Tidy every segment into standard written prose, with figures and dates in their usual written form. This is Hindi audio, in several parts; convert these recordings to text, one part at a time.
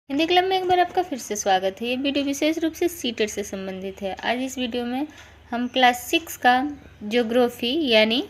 हिंदी क्लब में एक बार आपका फिर से स्वागत है। ये वीडियो विशेष रूप से सीटेट से संबंधित है। आज इस वीडियो में हम क्लास 6 का ज्योग्राफी यानी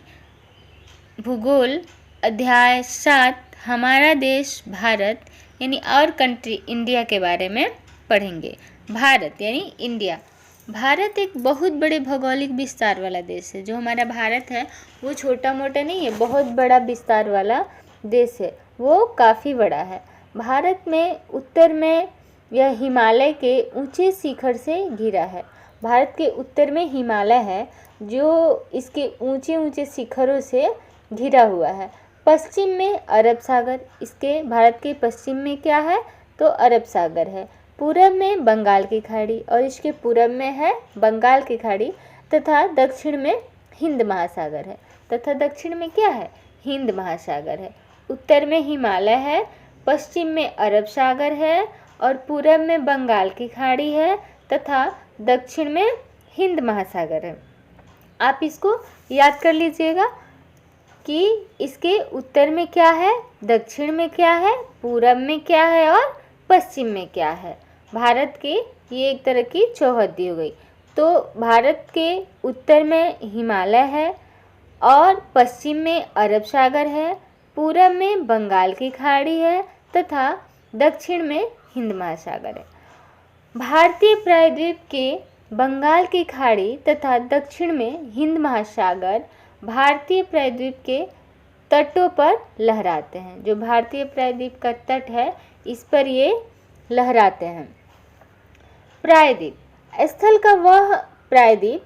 भूगोल अध्याय 7 हमारा देश भारत यानी आवर कंट्री इंडिया के बारे में पढ़ेंगे। भारत यानी इंडिया। भारत एक बहुत बड़े भौगोलिक विस्तार वाला देश है। जो हमारा भारत है वो छोटा मोटा नहीं है, बहुत बड़ा विस्तार वाला देश है, वो काफ़ी बड़ा है। भारत में उत्तर में यह हिमालय के ऊंचे शिखर से घिरा है। भारत के उत्तर में हिमालय है जो इसके ऊंचे ऊंचे शिखरों से घिरा हुआ है। पश्चिम में अरब सागर, इसके भारत के पश्चिम में क्या है तो अरब सागर है। पूरब में बंगाल की खाड़ी और इसके पूरब में है बंगाल की खाड़ी तथा दक्षिण में हिंद महासागर है। तथा दक्षिण में क्या है, हिंद महासागर है। उत्तर में हिमालय है, पश्चिम में अरब सागर है और पूरब में बंगाल की खाड़ी है तथा दक्षिण में हिंद महासागर है। आप इसको याद कर लीजिएगा कि इसके उत्तर में क्या है, दक्षिण में क्या है, पूरब में क्या है और पश्चिम में क्या है। भारत के ये एक तरह की चौहद्दी हो गई। तो भारत के उत्तर में हिमालय है और पश्चिम में अरब सागर है, पूरब में बंगाल की खाड़ी है तथा दक्षिण में हिंद महासागर है। भारतीय प्रायद्वीप के बंगाल की खाड़ी तथा दक्षिण में हिंद महासागर भारतीय प्रायद्वीप के तटों पर लहराते हैं। जो भारतीय प्रायद्वीप का तट है इस पर ये लहराते हैं। प्रायद्वीप स्थल का वह प्रायद्वीप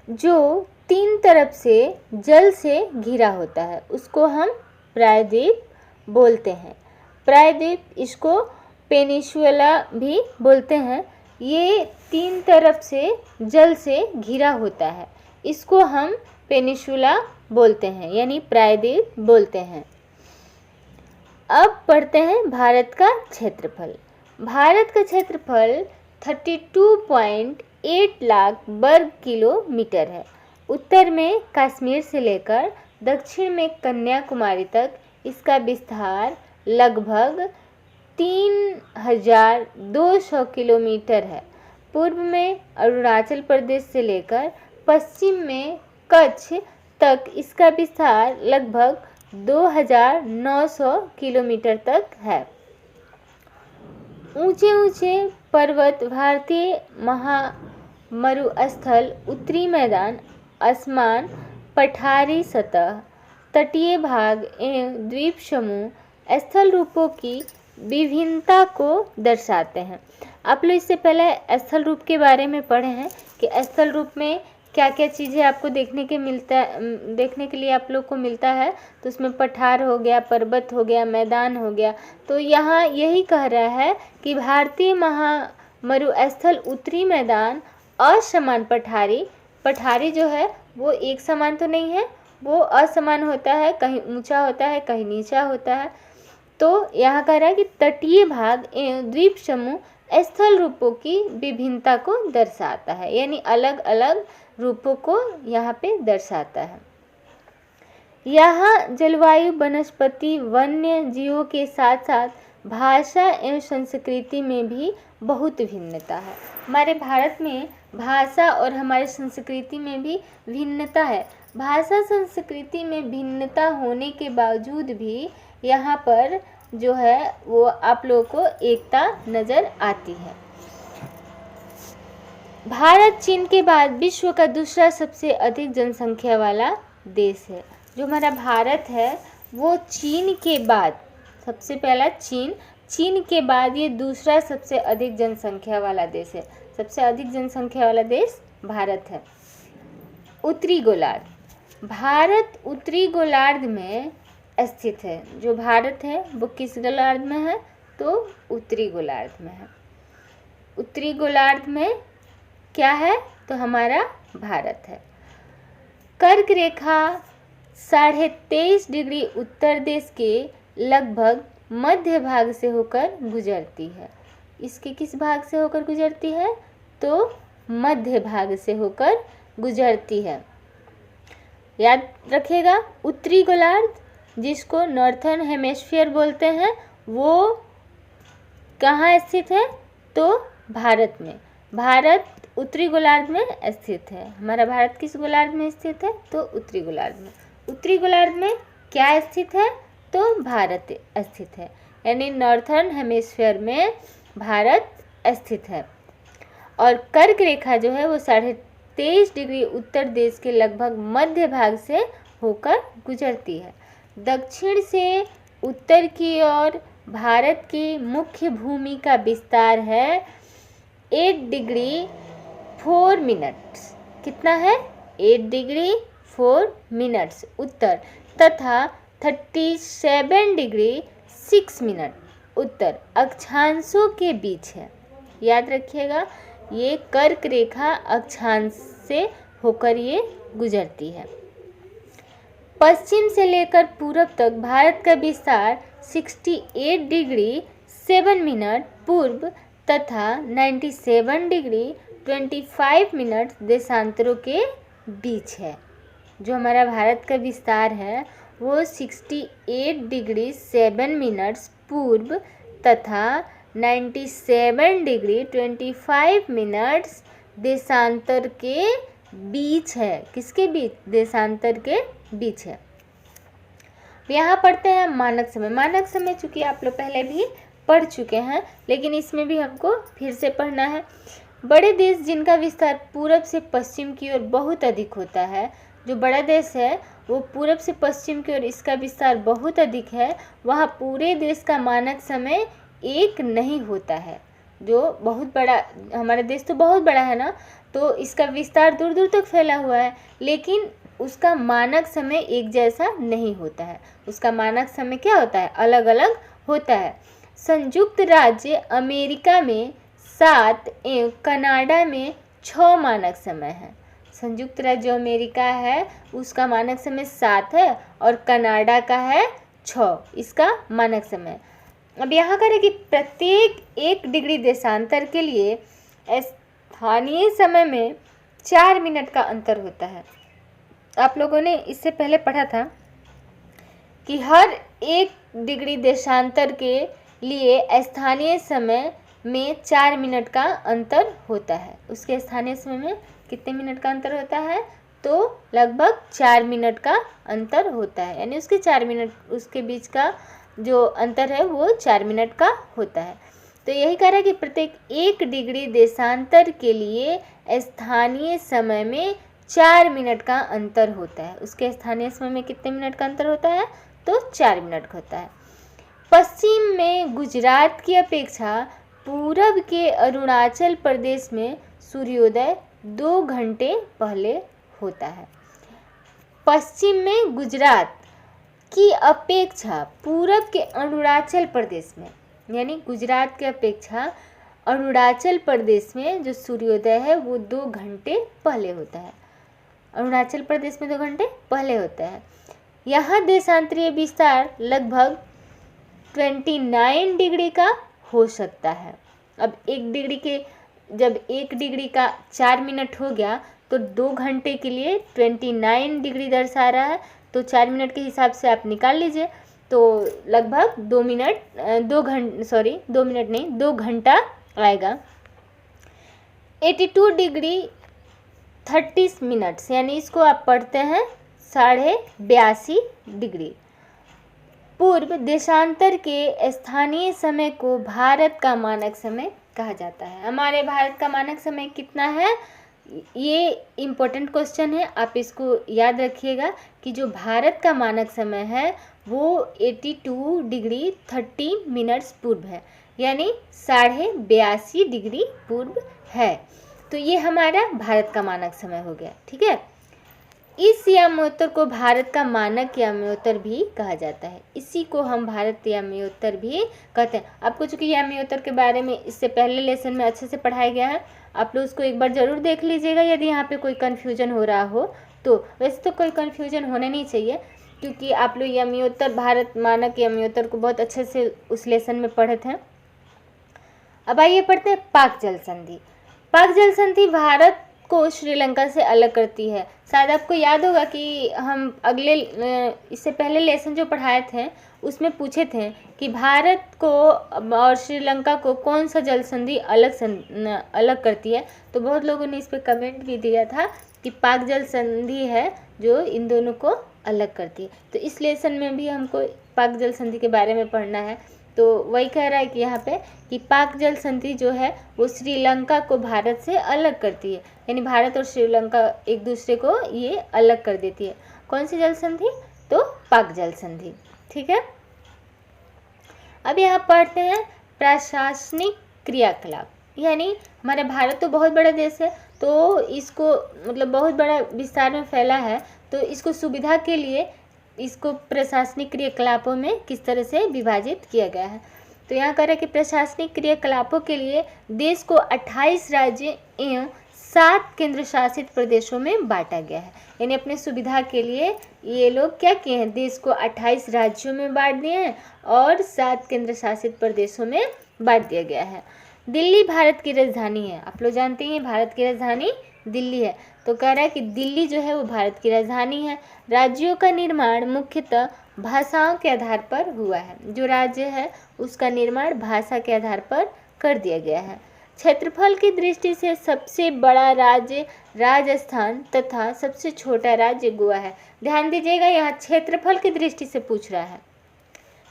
जो तीन तरफ से जल से घिरा होता है उसको हम प्रायद्वीप बोलते हैं। प्रायद्वीप इसको पेनिनसुला भी बोलते हैं। ये तीन तरफ से जल से घिरा होता है, इसको हम पेनिनसुला बोलते हैं यानी प्रायद्वीप बोलते हैं। अब पढ़ते हैं भारत का क्षेत्रफल। भारत का क्षेत्रफल 32.8 लाख वर्ग किलोमीटर है। उत्तर में कश्मीर से लेकर दक्षिण में कन्याकुमारी तक इसका विस्तार लगभग 3200 किलोमीटर है। पूर्व में अरुणाचल प्रदेश से लेकर पश्चिम में कच्छ तक इसका विस्तार लगभग 2900 किलोमीटर तक है। ऊंचे ऊंचे पर्वत भारतीय मरुस्थल, उत्तरी मैदान, आसमान, पठारी सतह, तटीय भाग एवं द्वीप समूह स्थल रूपों की विभिन्नता को दर्शाते हैं। आप लोग इससे पहले स्थल रूप के बारे में पढ़े हैं कि स्थल रूप में क्या क्या चीज़ें आपको देखने के लिए आप लोग को मिलता है। तो उसमें पठार हो गया, पर्वत हो गया, मैदान हो गया। तो यहाँ यही कह रहा है कि भारतीय मरुस्थल, उत्तरी मैदान, असमान पठारी जो है वो एक समान तो नहीं है, वो असमान होता है, कहीं ऊंचा होता है कहीं नीचा होता है। तो यहाँ कह रहा है कि तटीय भाग एवं द्वीप समूह स्थल रूपों की विभिन्नता को दर्शाता है, यानी अलग अलग रूपों को यहाँ पे दर्शाता है। यहाँ जलवायु, वनस्पति, वन्य जीवों के साथ साथ भाषा एवं संस्कृति में भी बहुत भिन्नता है। हमारे भारत में भाषा और हमारे संस्कृति में भी भिन्नता है। भाषा संस्कृति में भिन्नता होने के बावजूद भी यहाँ पर जो है वो आप लोगों को एकता नज़र आती है। भारत चीन के बाद विश्व का दूसरा सबसे अधिक जनसंख्या वाला देश है। जो हमारा भारत है वो चीन के बाद, सबसे पहला चीन के बाद ये दूसरा सबसे अधिक जनसंख्या वाला देश है। सबसे अधिक जनसंख्या वाला देश भारत है। उत्तरी गोलार्ध, भारत उत्तरी गोलार्ध में स्थित है। जो भारत है वो किस गोलार्ध में है तो उत्तरी गोलार्ध में है। उत्तरी गोलार्ध में क्या है तो हमारा भारत है। कर्क रेखा 23.5 डिग्री उत्तर देश के लगभग मध्य भाग से होकर गुजरती है। इसके किस भाग से होकर गुजरती है तो मध्य भाग से होकर गुजरती है। याद रखिएगा, उत्तरी गोलार्ध जिसको नॉर्थर्न हेमिस्फीयर बोलते हैं वो कहाँ स्थित है? तो भारत में। भारत उत्तरी गोलार्ध में स्थित है। हमारा भारत किस गोलार्ध में स्थित है? तो उत्तरी गोलार्ध में। उत्तरी गोलार्ध में क्या स्थित है? तो भारत स्थित है, यानी नॉर्थर्न हेमिस्फीयर में भारत स्थित है। और कर्क रेखा जो है वो 23.5 डिग्री उत्तर देश के लगभग मध्य भाग से होकर गुजरती है। दक्षिण से उत्तर की ओर भारत की मुख्य भूमि का विस्तार है 8 डिग्री 4 मिनट्स। कितना है? 8 डिग्री 4 मिनट्स उत्तर तथा 37 डिग्री 6 मिनट उत्तर अक्षांशों के बीच है। याद रखिएगा, ये कर्क रेखा अक्षांश से होकर ये गुजरती है। पश्चिम से लेकर पूर्व तक भारत का विस्तार 68 डिग्री 7 मिनट पूर्व तथा 97 डिग्री 25 मिनट देशांतरों के बीच है। जो हमारा भारत का विस्तार है वो 68 डिग्री 7 मिनट्स पूर्व तथा 97 डिग्री 25 मिनट्स देशांतर के बीच है। किसके बीच? देशांतर के बीच है। यहाँ पढ़ते हैं मानक समय। मानक समय चूँकि आप लोग पहले भी पढ़ चुके हैं, लेकिन इसमें भी हमको फिर से पढ़ना है। बड़े देश जिनका विस्तार पूरब से पश्चिम की ओर बहुत अधिक होता है, जो बड़ा देश है वो पूरब से पश्चिम की ओर इसका विस्तार बहुत अधिक है, वहाँ पूरे देश का मानक समय एक नहीं होता है। जो बहुत बड़ा, हमारा देश तो बहुत बड़ा है ना, तो इसका विस्तार दूर दूर तक फैला हुआ है, लेकिन उसका मानक समय एक जैसा नहीं होता है। उसका मानक समय क्या होता है? अलग अलग होता है। संयुक्त राज्य अमेरिका में 7 एवं कनाडा में 6 मानक समय है। संयुक्त राज्य अमेरिका है उसका मानक समय 7 है और कनाडा का है 6 इसका मानक समय। अब यहाँ करें कि प्रत्येक 1 डिग्री देशांतर के लिए स्थानीय समय में 4 मिनट का अंतर होता है। आप लोगों ने इससे पहले पढ़ा था कि हर 1 डिग्री देशांतर के लिए स्थानीय समय में 4 मिनट का अंतर होता है। उसके स्थानीय समय में कितने मिनट का अंतर होता है? तो लगभग 4 मिनट का अंतर होता है, यानी उसके 4 मिनट, उसके बीच का जो अंतर है वो 4 मिनट का होता है। तो यही कह रहा है कि प्रत्येक 1 डिग्री देशांतर के लिए स्थानीय समय में 4 मिनट का अंतर होता है। उसके स्थानीय समय में कितने मिनट का अंतर होता है? तो 4 मिनट होता है। पश्चिम में गुजरात की अपेक्षा पूरब के अरुणाचल प्रदेश में सूर्योदय 2 घंटे पहले होता है। पश्चिम में गुजरात की अपेक्षा पूरब के अरुणाचल प्रदेश में, यानी गुजरात की अपेक्षा अरुणाचल प्रदेश में जो सूर्योदय है वो 2 घंटे पहले होता है। अरुणाचल प्रदेश में 2 घंटे पहले होता है। यहाँ देशांतरीय विस्तार लगभग 29 डिग्री का हो सकता है। अब 1 डिग्री के, जब 1 डिग्री का 4 मिनट हो गया तो 2 घंटे के लिए 29 डिग्री दर्शा रहा है, तो 4 मिनट के हिसाब से आप निकाल लीजिए, तो लगभग 2 घंटा आएगा। 82 डिग्री 30 मिनट्स, यानी इसको आप पढ़ते हैं 82.5 डिग्री पूर्व देशांतर के स्थानीय समय को भारत का मानक समय कहा जाता है। हमारे भारत का मानक समय कितना है? ये इम्पोर्टेंट क्वेश्चन है, आप इसको याद रखिएगा कि जो भारत का मानक समय है वो 82 डिग्री 30 मिनट्स पूर्व है, यानी 82.5 डिग्री पूर्व है। तो ये हमारा भारत का मानक समय हो गया। ठीक है, इस याम्योत्तर को भारत का मानक याम्योत्तर भी कहा जाता है। इसी को हम भारत याम्योत्तर भी कहते हैं। आपको चूँकि याम्योत्तर के बारे में इससे पहले लेसन में अच्छे से पढ़ाया गया है, आप लोग उसको एक बार ज़रूर देख लीजिएगा यदि यहाँ पे कोई कन्फ्यूजन हो रहा हो तो। वैसे तो कोई कन्फ्यूजन होने नहीं चाहिए, क्योंकि आप लोग याम्योत्तर, भारत मानक याम्योत्तर को बहुत अच्छे से उस लेसन में पढ़े थे। अब आइए पढ़ते हैं पाक जल संधि। पाक जल संधि भारत को श्रीलंका से अलग करती है। शायद आपको याद होगा कि हम इससे पहले लेसन जो पढ़ाए थे उसमें पूछे थे कि भारत को और श्रीलंका को कौन सा जल संधि अलग करती है। तो बहुत लोगों ने इस पर कमेंट भी दिया था कि पाक जल संधि है जो इन दोनों को अलग करती है। तो इस लेसन में भी हमको पाक जल संधि के बारे में पढ़ना है। तो वही कह रहा है कि यहाँ पे कि पाक जल संधि जो है वो श्रीलंका को भारत से अलग करती है, यानी भारत और श्रीलंका एक दूसरे को ये अलग कर देती है। कौन सी जल संधि? तो पाक जल संधि। ठीक है, अब यहाँ पढ़ते हैं प्रशासनिक क्रियाकलाप। यानी हमारा भारत तो बहुत बड़ा देश है, तो इसको मतलब बहुत बड़ा विस्तार में फैला है, तो इसको सुविधा के लिए इसको प्रशासनिक क्रियाकलापों में किस तरह से विभाजित किया गया है। तो यहाँ कह रहा है कि प्रशासनिक क्रियाकलापों के लिए देश को 28 राज्य एवं 7 केंद्र शासित प्रदेशों में बांटा गया है। यानी अपने सुविधा के लिए ये लोग क्या किए हैं, देश को 28 राज्यों में बांट दिए हैं और 7 केंद्र शासित प्रदेशों में बांट दिया गया है। दिल्ली भारत की राजधानी है। आप लोग जानते हैं भारत की राजधानी दिल्ली है। तो कह रहा है कि दिल्ली जो है वो भारत की राजधानी है। राज्यों का निर्माण मुख्यतः भाषाओं के आधार पर हुआ है। जो राज्य है उसका निर्माण भाषा के आधार पर कर दिया गया है। क्षेत्रफल की दृष्टि से सबसे बड़ा राज्य राजस्थान तथा सबसे छोटा राज्य गोवा है। ध्यान दीजिएगा, यहाँ क्षेत्रफल की दृष्टि से पूछ रहा है।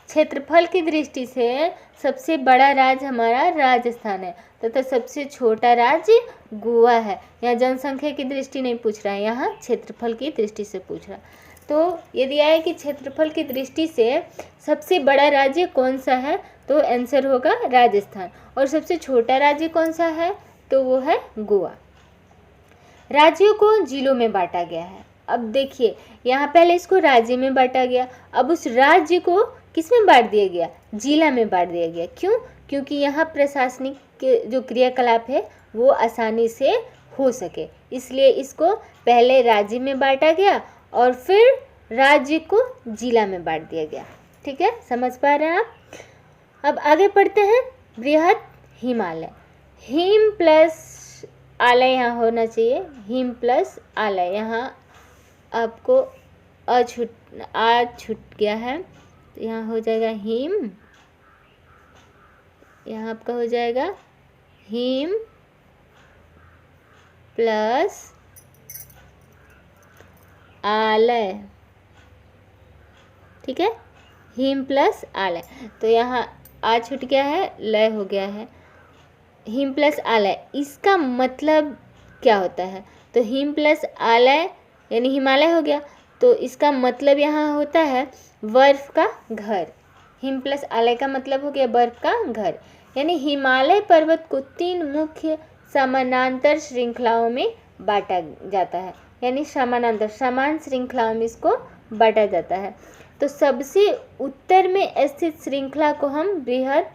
क्षेत्रफल की दृष्टि से सबसे बड़ा राज्य हमारा राजस्थान है तथा सबसे छोटा राज्य गोवा है। यहाँ जनसंख्या की दृष्टि नहीं पूछ रहा है, यहाँ क्षेत्रफल की दृष्टि से पूछ रहा है। तो यदि आए कि क्षेत्रफल की दृष्टि से सबसे बड़ा राज्य कौन सा है, तो आंसर होगा राजस्थान। और सबसे छोटा राज्य कौन सा है, तो वो है गोवा। राज्यों को जिलों में बांटा गया है। अब देखिए, यहाँ पहले इसको राज्य में बांटा गया, अब उस राज्य को किस में बांट दिया गया, जिला में बांट दिया गया। क्यों? क्योंकि यहाँ प्रशासनिक जो क्रियाकलाप है वो आसानी से हो सके, इसलिए इसको पहले राज्य में बांटा गया और फिर राज्य को जिला में बांट दिया गया। ठीक है, समझ पा रहे हैं आप? अब आगे पढ़ते हैं बृहद हिमालय। हिम प्लस आलय यहाँ होना चाहिए, हिम प्लस आलय। यहाँ आपको आ छूट गया है, तो यहाँ हो जाएगा हिम, यहाँ आपका हो जाएगा हिम प्लस आलय। ठीक है, हिम प्लस आलय। तो यहाँ आ छूट गया है, लय हो गया है। हिम प्लस आलय, इसका मतलब क्या होता है? तो हिम प्लस आलय यानी हिमालय हो गया, तो इसका मतलब यहाँ होता है बर्फ का घर। हिम प्लस आलय का मतलब हो गया बर्फ का घर। यानी हिमालय पर्वत को 3 मुख्य समानांतर श्रृंखलाओं में बांटा जाता है, यानी समानांतर समान श्रृंखलाओं में इसको बांटा जाता है। तो सबसे उत्तर में स्थित श्रृंखला को हम बृहद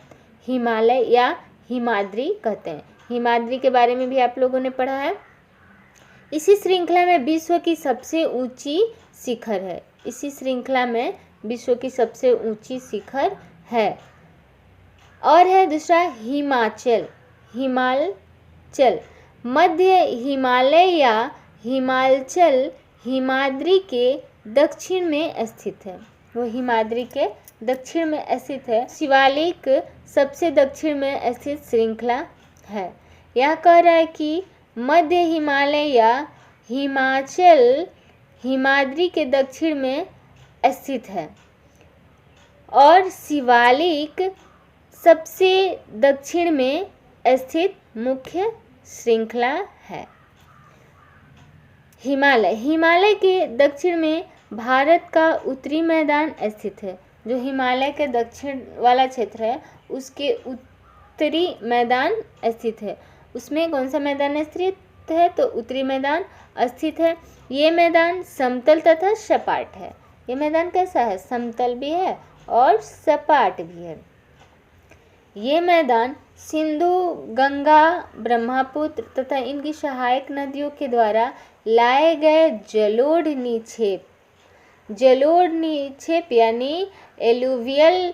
हिमालय या हिमाद्री कहते हैं। हिमाद्री के बारे में भी आप लोगों ने पढ़ा है। इसी श्रृंखला में विश्व की सबसे ऊंची शिखर है। इसी श्रृंखला में विश्व की सबसे ऊंची शिखर है। और है दूसरा हिमाचल, हिमालचल। मध्य हिमालय या हिमालचल हिमाद्री के दक्षिण में स्थित है। वो हिमाद्री के दक्षिण में स्थित है। शिवालिक सबसे दक्षिण में स्थित श्रृंखला है। यह कह रहा है कि मध्य हिमालय या हिमाचल हिमाद्री के दक्षिण में स्थित है और शिवालिक सबसे दक्षिण में स्थित मुख्य श्रृंखला है। हिमालय के दक्षिण में भारत का उत्तरी मैदान स्थित है। जो हिमालय के दक्षिण वाला क्षेत्र है उसके उत्तरी मैदान स्थित है। उसमें कौन सा मैदान स्थित है? तो उत्तरी मैदान स्थित है। ये मैदान समतल तथा सपाट है। ये मैदान कैसा है? समतल भी है और सपाट भी है। ये मैदान सिंधु, गंगा, ब्रह्मपुत्र तथा इनकी सहायक नदियों के द्वारा लाए गए जलोढ़ निक्षेप यानी एलुवियल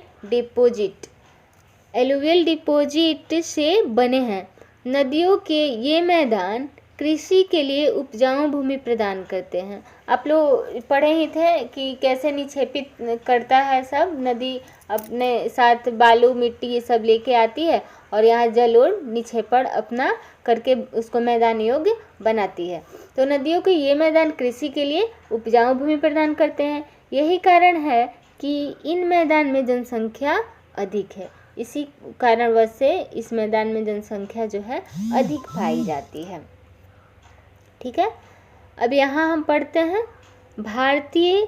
डिपोजिट से बने हैं। नदियों के ये मैदान कृषि के लिए उपजाऊ भूमि प्रदान करते हैं। आप लोग पढ़े ही थे कि कैसे निक्षेपित करता है सब, नदी अपने साथ बालू मिट्टी ये सब लेके आती है और यहाँ जल और निक्षेपण अपना करके उसको मैदान योग्य बनाती है। तो नदियों के ये मैदान कृषि के लिए उपजाऊ भूमि प्रदान करते हैं। यही कारण है कि इन मैदान में जनसंख्या अधिक है। इसी कारणवश से इस मैदान में जनसंख्या जो है अधिक पाई जाती है। ठीक है, अब यहाँ हम पढ़ते हैं भारतीय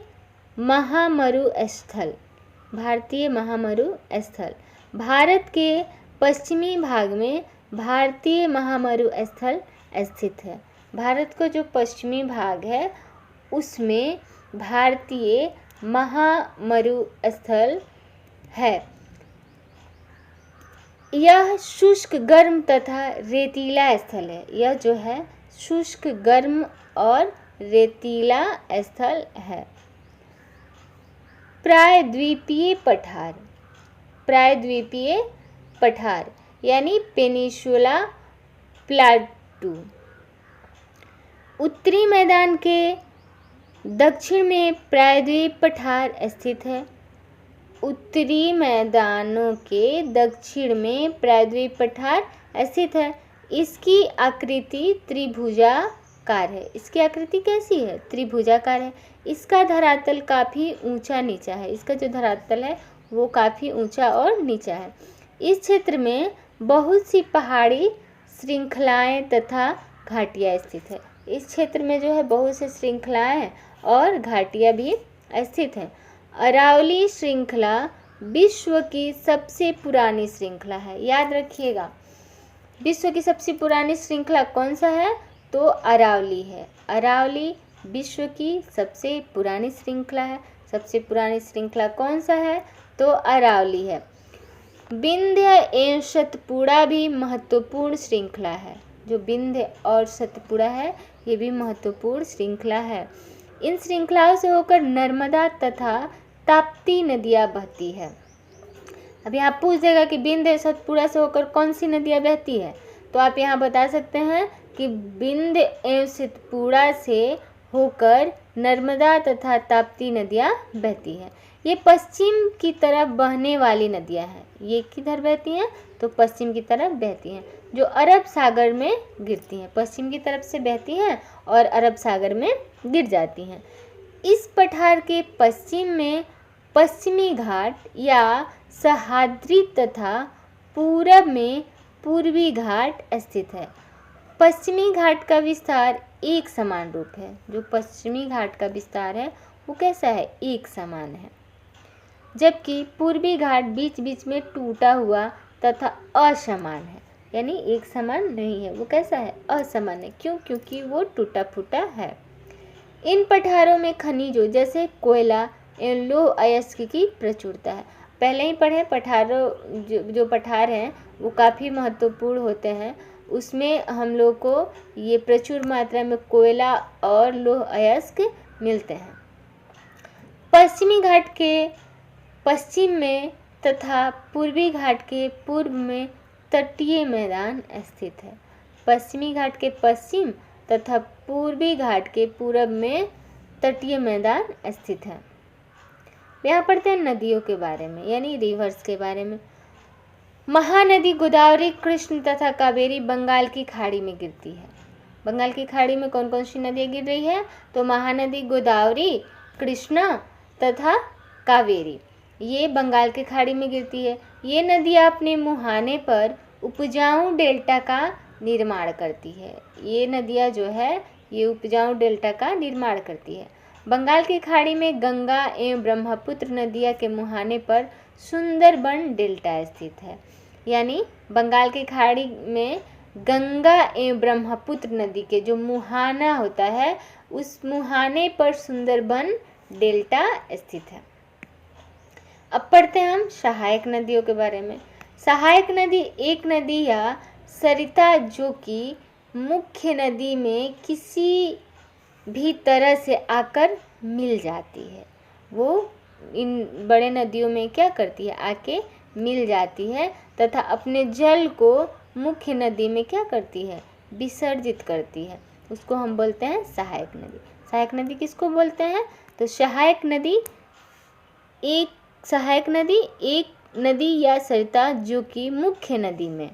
महामरु स्थल। भारतीय महामरु स्थल, भारत के पश्चिमी भाग में भारतीय महामरु स्थल स्थित है। भारत का जो पश्चिमी भाग है उसमें भारतीय महामरु स्थल है। यह शुष्क गर्म तथा रेतीला स्थल है। यह जो है शुष्क गर्म और रेतीला स्थल है। प्रायद्वीपीय पठार, प्रायद्वीपीय पठार यानी पेनिनसुला प्लाटू। उत्तरी मैदान के दक्षिण में प्रायद्वीप पठार स्थित है। उत्तरी मैदानों के दक्षिण में प्रायद्वीप पठार स्थित है। इसकी आकृति त्रिभुजाकार है। इसकी आकृति कैसी है? त्रिभुजाकार है। इसका धरातल काफ़ी ऊंचा नीचा है। इसका जो धरातल है वो काफ़ी ऊंचा और नीचा है। इस क्षेत्र में बहुत सी पहाड़ी श्रृंखलाएं तथा घाटियां स्थित है। इस क्षेत्र में जो है बहुत सी श्रृंखलाएं और घाटियां भी स्थित हैं। अरावली श्रृंखला विश्व की सबसे पुरानी श्रृंखला है। याद रखिएगा, विश्व की सबसे पुरानी श्रृंखला कौन सा है? तो अरावली है। अरावली विश्व की सबसे पुरानी श्रृंखला है। सबसे पुरानी श्रृंखला कौन सा है? तो अरावली है। विंध्य एवं सतपुड़ा भी महत्वपूर्ण श्रृंखला है। जो विंध्य और सतपुड़ा है ये भी महत्वपूर्ण श्रृंखला है। इन श्रृंखलाओं से होकर नर्मदा तथा ताप्ती नदियाँ बहती है। अब यहाँ पूछ देगा कि विंध्य सतपुड़ा से होकर कौन सी नदियाँ बहती है, तो आप यहाँ बता सकते हैं कि विंध्य एवं सतपुड़ा से होकर नर्मदा तथा ताप्ती नदियाँ बहती हैं। ये पश्चिम की तरफ बहने वाली नदियाँ हैं। ये किधर बहती हैं? तो पश्चिम की तरफ बहती हैं, जो अरब सागर में गिरती हैं। पश्चिम की तरफ से बहती हैं और अरब सागर में गिर जाती हैं। इस पठार के पश्चिम में पश्चिमी घाट या सह्याद्री तथा पूरब में पूर्वी घाट स्थित है। पश्चिमी घाट का विस्तार एक समान रूप है। जो पश्चिमी घाट का विस्तार है वो कैसा है? एक समान है। जबकि पूर्वी घाट बीच बीच में टूटा हुआ तथा असमान है। यानी एक समान नहीं है, वो कैसा है? असमान है। क्यों? क्योंकि वो टूटा फूटा है। इन पठारों में खनिजों जैसे कोयला एवं लौह अयस्क की प्रचुरता है। पहले ही पढ़े, पठारों जो पठार हैं वो काफ़ी महत्वपूर्ण होते हैं। उसमें हम लोग को ये प्रचुर मात्रा में कोयला और लौह अयस्क मिलते हैं। पश्चिमी घाट के पश्चिम में तथा पूर्वी घाट के पूर्व में तटीय मैदान स्थित है। पश्चिमी घाट के पश्चिम तथा पूर्वी घाट के पूरब में तटीय मैदान स्थित है। यहाँ पढ़ते हैं नदियों के बारे में, यानी रिवर्स के बारे में। महानदी गोदावरी, कृष्ण तथा कावेरी बंगाल की खाड़ी में गिरती है। बंगाल की खाड़ी में कौन कौन सी नदियाँ गिर रही है? तो महानदी गोदावरी, कृष्णा तथा कावेरी, ये बंगाल की खाड़ी में गिरती है। ये नदियाँ अपने मुहाने पर उपजाऊ डेल्टा का निर्माण करती है। ये नदियाँ जो है ये उपजाऊ डेल्टा का निर्माण करती है। बंगाल की खाड़ी में गंगा एवं ब्रह्मपुत्र नदियाँ के मुहाने पर सुंदरबन डेल्टा स्थित है। यानी बंगाल की खाड़ी में गंगा एवं ब्रह्मपुत्र नदी के जो मुहाना होता है उस मुहाने पर सुंदरबन डेल्टा स्थित है। अब पढ़ते हैं हम सहायक नदियों के बारे में। सहायक नदी एक नदी या सरिता जो कि मुख्य नदी में किसी भी तरह से आकर मिल जाती है। वो इन बड़े नदियों में क्या करती है? आके मिल जाती है तथा अपने जल को मुख्य नदी में क्या करती है? विसर्जित करती है, उसको हम बोलते हैं सहायक नदी। सहायक नदी किसको बोलते हैं? तो सहायक नदी एक नदी या सरिता जो कि मुख्य नदी में,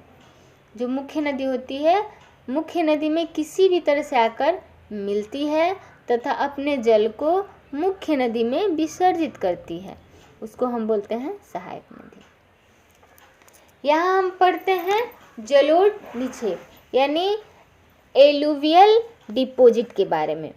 जो मुख्य नदी होती है, मुख्य नदी में किसी भी तरह से आकर मिलती है तथा अपने जल को मुख्य नदी में विसर्जित करती है, उसको हम बोलते हैं सहायक नदी। यहाँ हम पढ़ते हैं जलोढ़ निक्षेप यानी एलुवियल डिपॉजिट के बारे में।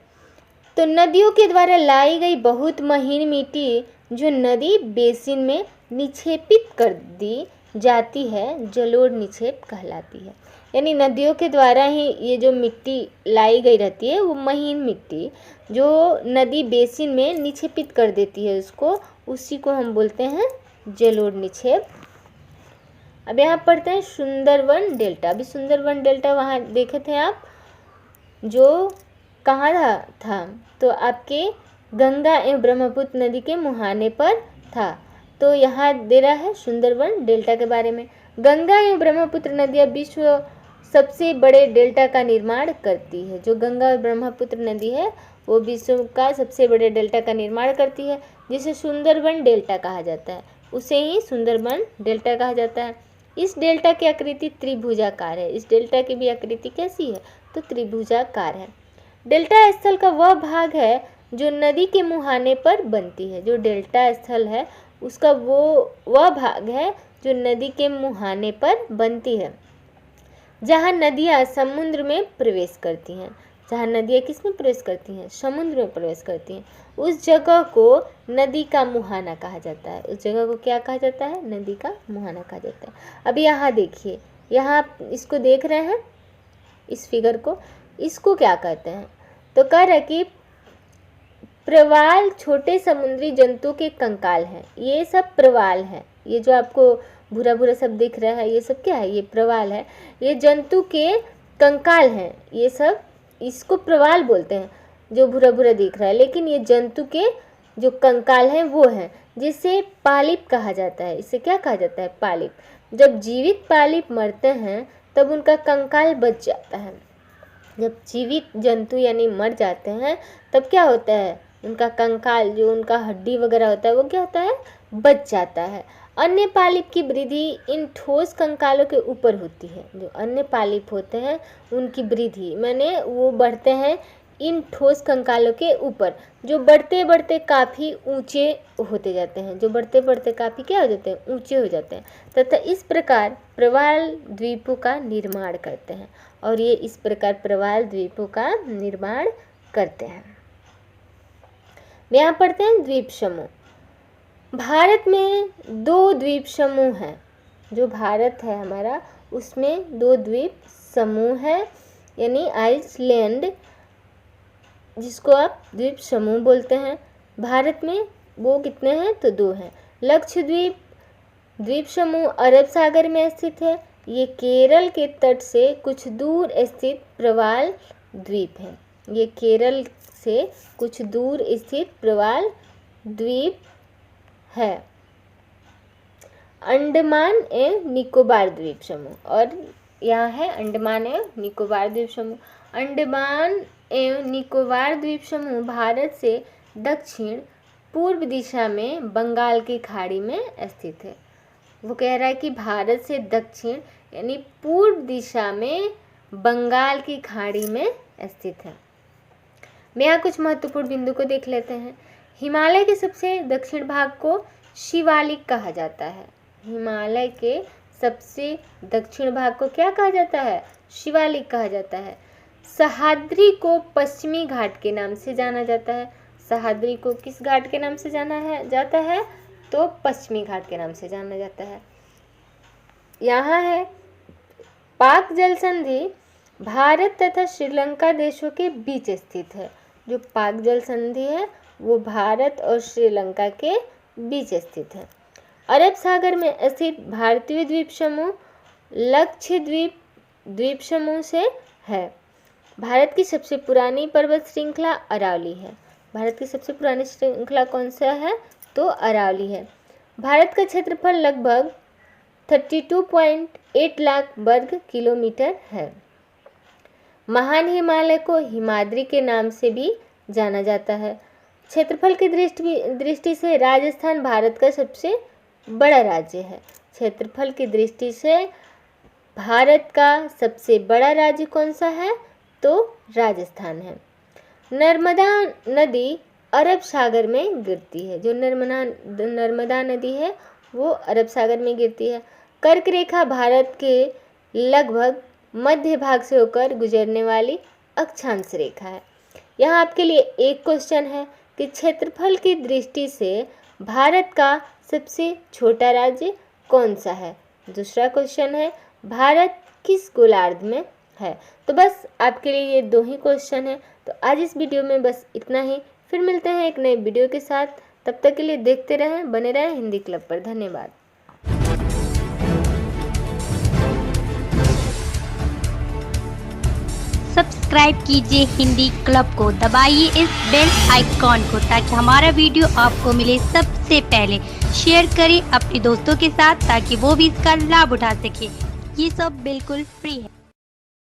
तो नदियों के द्वारा लाई गई बहुत महीन मिट्टी जो नदी बेसिन में निक्षेपित कर दी जाती है, जलोढ़ निक्षेप कहलाती है। यानी नदियों के द्वारा ही ये जो मिट्टी लाई गई रहती है, वो महीन मिट्टी जो नदी बेसिन में निक्षेपित कर देती है उसको, उसी को हम बोलते हैं जलोढ़ निक्षेप। अब यहाँ पढ़ते हैं सुंदरवन डेल्टा। अभी सुंदरवन डेल्टा वहाँ देखे थे आप, जो कहाँ था? तो आपके गंगा एवं ब्रह्मपुत्र नदी के मुहाने पर था। तो यहाँ दे रहा है सुंदरवन डेल्टा के बारे में। गंगा एवं ब्रह्मपुत्र नदियाँ विश्व सबसे बड़े डेल्टा का निर्माण करती है। जो गंगा और ब्रह्मपुत्र नदी है वो विश्व का सबसे बड़े डेल्टा का निर्माण करती है, जिसे सुंदरवन डेल्टा कहा जाता है। उसे ही सुंदरवन डेल्टा कहा जाता है। इस डेल्टा की आकृति त्रिभुजाकार है। इस डेल्टा की भी आकृति कैसी है? तो त्रिभुजाकार है। डेल्टा स्थल का वह भाग है जो नदी के मुहाने पर बनती है। जो डेल्टा स्थल है उसका वह भाग है जो नदी के मुहाने पर बनती है, जहाँ नदियाँ समुद्र में प्रवेश करती हैं। जहाँ नदियाँ किस में प्रवेश करती हैं? समुद्र में प्रवेश करती हैं। उस जगह को नदी का मुहाना कहा जाता है। उस जगह को क्या कहा जाता है? नदी का मुहाना कहा जाता है। अब यहाँ देखिए, यहाँ आप इसको देख रहे हैं, इस फिगर को, इसको क्या कहते हैं? तो कह रहा है कि प्रवाल छोटे समुद्री जंतु के कंकाल हैं। ये सब प्रवाल हैं। ये जो आपको भूरा भूरा सब दिख रहा है, ये सब क्या है? ये प्रवाल है। ये जंतु के कंकाल हैं। ये सब, इसको प्रवाल बोलते हैं जो भूरा भूरा दिख रहा है, लेकिन ये जंतु के जो कंकाल हैं वो हैं, जिसे पालिप कहा जाता है। इसे क्या कहा जाता है? पालिप। जब जीवित पालिप मरते हैं तब उनका कंकाल बच जाता है। जब जीवित जंतु यानी मर जाते हैं तब क्या होता है? उनका कंकाल, जो उनका हड्डी वगैरह होता है, वो क्या होता है? बच जाता है। अन्य पालिप की वृद्धि इन ठोस कंकालों के ऊपर होती है। जो अन्य पालिप होते हैं उनकी वृद्धि माने वो बढ़ते हैं इन ठोस कंकालों के ऊपर, जो बढ़ते बढ़ते काफ़ी ऊंचे होते जाते हैं। जो बढ़ते बढ़ते काफ़ी क्या हो जाते हैं? ऊंचे हो जाते हैं, तथा इस प्रकार प्रवाल द्वीपों का निर्माण करते हैं। और ये इस प्रकार प्रवाल द्वीपों का निर्माण करते हैं। यहाँ पढ़ते हैं द्वीप समूह। भारत में 2 द्वीप समूह हैं। जो भारत है हमारा, उसमें 2 द्वीप समूह हैं, यानी आइसलैंड, जिसको आप द्वीप समूह बोलते हैं। भारत में वो कितने हैं? तो 2 हैं। लक्षद्वीप द्वीप समूह अरब सागर में स्थित है। ये केरल के तट से कुछ दूर स्थित प्रवाल द्वीप है। ये केरल से कुछ दूर स्थित प्रवाल द्वीप है। अंडमान एवं निकोबार द्वीप समूह, और यहाँ है अंडमान एवं निकोबार द्वीप समूह। अंडमान एवं निकोबार द्वीप समूह भारत से दक्षिण पूर्व दिशा में बंगाल की खाड़ी में स्थित है। वो कह रहा है कि भारत से दक्षिण यानी पूर्व दिशा में बंगाल की खाड़ी में स्थित है। मैं यहाँ कुछ महत्वपूर्ण बिंदु को देख लेते हैं। हिमालय के सबसे दक्षिण भाग को शिवालिक कहा जाता है। हिमालय के सबसे दक्षिण भाग को क्या कहा जाता है? शिवालिक कहा जाता है। सह्याद्री को पश्चिमी घाट के नाम से जाना जाता है। सह्याद्री को किस घाट के नाम से जाता है? तो पश्चिमी घाट के नाम से जाना जाता है। यहाँ है पाक जल संधि भारत तथा श्रीलंका देशों के बीच स्थित है। जो पाक जल संधि है वो भारत और श्रीलंका के बीच स्थित है। अरब सागर में स्थित भारतीय द्वीप समूह लक्षद्वीप द्वीप समूह से है। भारत की सबसे पुरानी पर्वत श्रृंखला अरावली है। भारत की सबसे पुरानी श्रृंखला कौन सा है? तो अरावली है। भारत का क्षेत्रफल लगभग 32.8 लाख वर्ग किलोमीटर है। महान हिमालय को हिमाद्री के नाम से भी जाना जाता है। क्षेत्रफल की दृष्टि से राजस्थान भारत का सबसे बड़ा राज्य है। क्षेत्रफल की दृष्टि से भारत का सबसे बड़ा राज्य कौन सा है? तो राजस्थान है। नर्मदा नदी अरब सागर में गिरती है। जो नर्मदा नदी है वो अरब सागर में गिरती है। कर्क रेखा भारत के लगभग मध्य भाग से होकर गुजरने वाली अक्षांश रेखा है। यहाँ आपके लिए एक क्वेश्चन है कि क्षेत्रफल की दृष्टि से भारत का सबसे छोटा राज्य कौन सा है। दूसरा क्वेश्चन है भारत किस गोलार्ध में है। तो बस आपके लिए ये 2 ही क्वेश्चन है। तो आज इस वीडियो में बस इतना ही। फिर मिलते हैं एक नए वीडियो के साथ। तब तक के लिए देखते रहें, बने रहें हिंदी क्लब पर। धन्यवाद। सब्सक्राइब कीजिए हिंदी क्लब को, दबाइए इस बेल आइकॉन को ताकि हमारा वीडियो आपको मिले सबसे पहले। शेयर करें अपने दोस्तों के साथ ताकि वो भी इसका लाभ उठा सके। ये सब बिल्कुल फ्री है।